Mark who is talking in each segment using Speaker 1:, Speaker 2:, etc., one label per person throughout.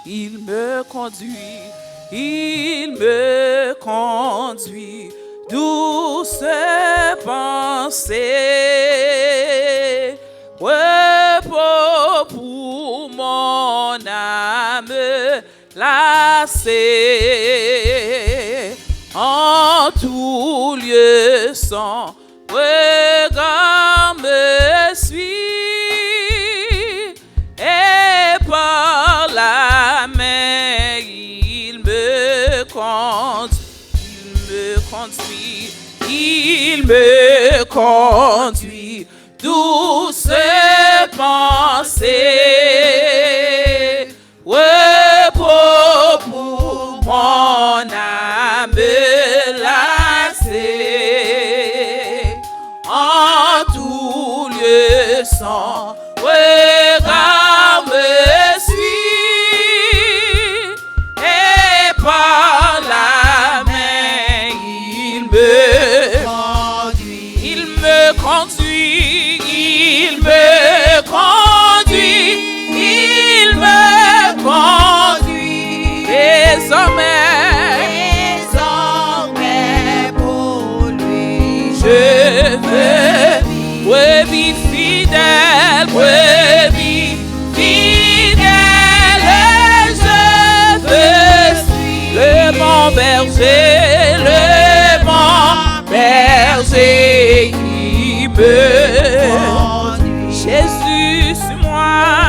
Speaker 1: il me conduit, douce pensée, repos pour mon âme lassée, en tout lieu son regard me suit, et par la main il me conduit, douce pensée, repos pour mon âme lassée, en tout lieu son regard me suit, et par la main il me conduit, désormais pour lui je veux, brebis fidèle, je veux suivre le bon berger qui me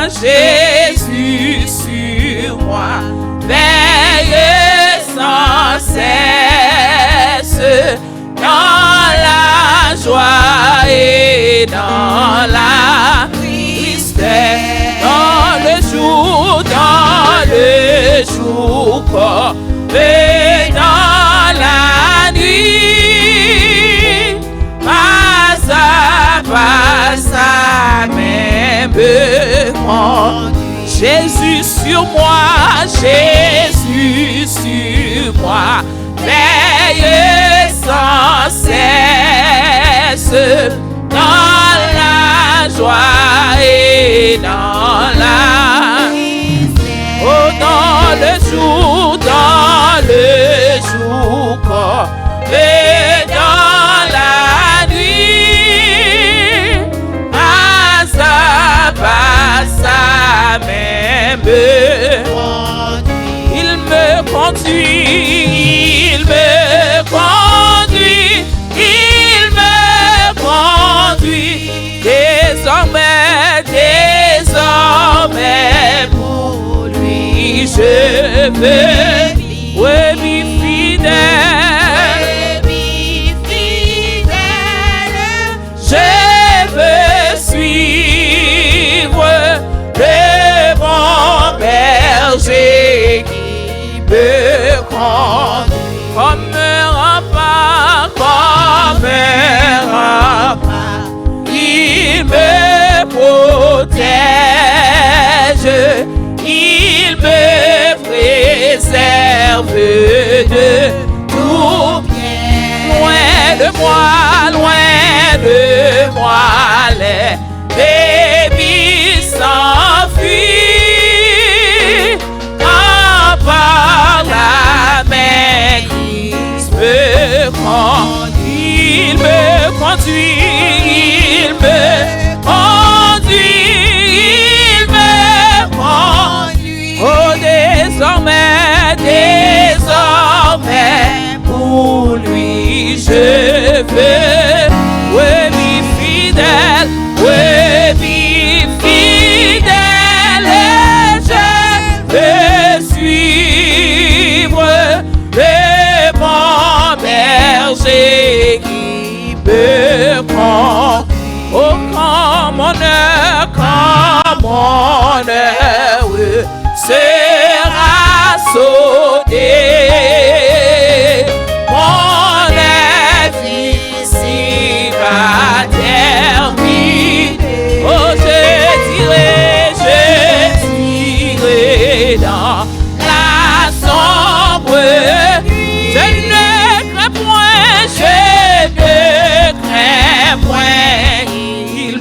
Speaker 1: Jésus sur moi, veille sans cesse, dans la joie et dans la tristesse, dans le jour et dans la nuit, pas à pas sa main me conduit. Jésus sur moi, veille sans cesse, dans la joie et dans la oh, dans le jour et dans la nuit, pas à pas sa main me conduit, désormais pour lui je veux, brebis fidèle, je veux suivre le bon berger qui me conduit, comme un rempart, il me protège, il me préserve de tout bien. Loin de moi, les brebis s'enfuient, en par la main qui me conduit, il me conduit, oh désormais pour lui je veux, brebis fidèle, je veux suivre le bon berger qui me conduit. Oh, quand mon heure sera sonné, mon vie ici va terminer. Oh, je dirai dans la sombre nuit, je ne crains point, il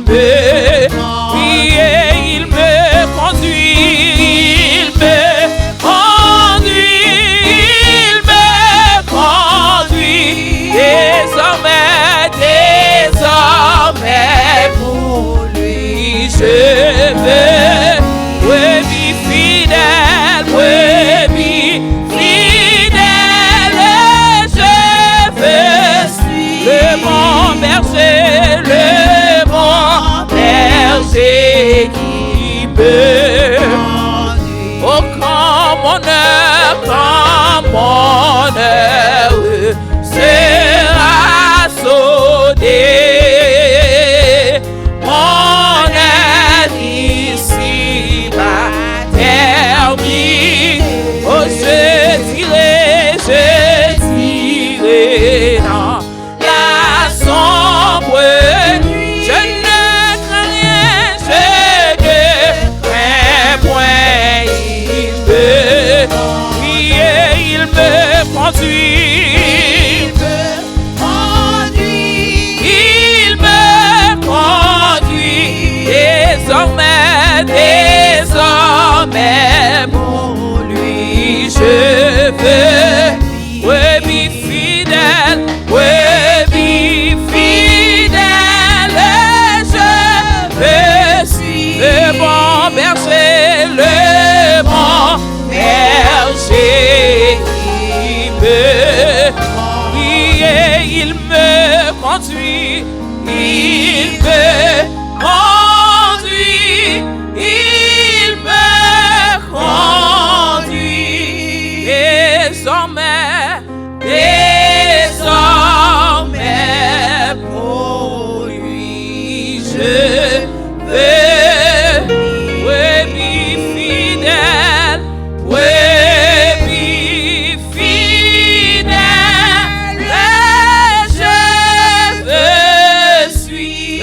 Speaker 1: me conduit, Oui, et il me conduit. Il me conduit. Désormais, pour lui, je veux. Brebis fidèle, je suis le bon berger, qui me guide, il me conduit, désormais pour lui je veux. Brebis fidèle, je suis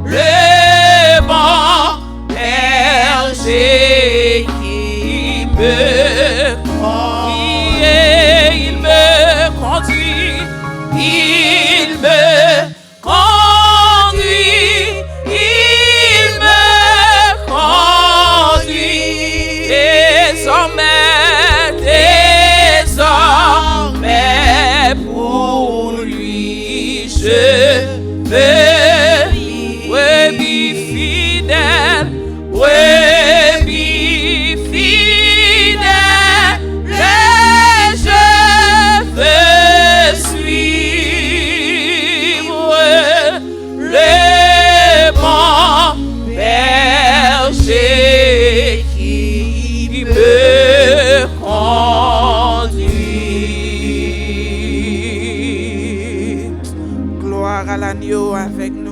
Speaker 1: le bon berger, qui me désormais pour lui je veux. Brebis fidèle, je veux suivre le bon berger qui me conduit.
Speaker 2: Gloire à l'agneau avec nous.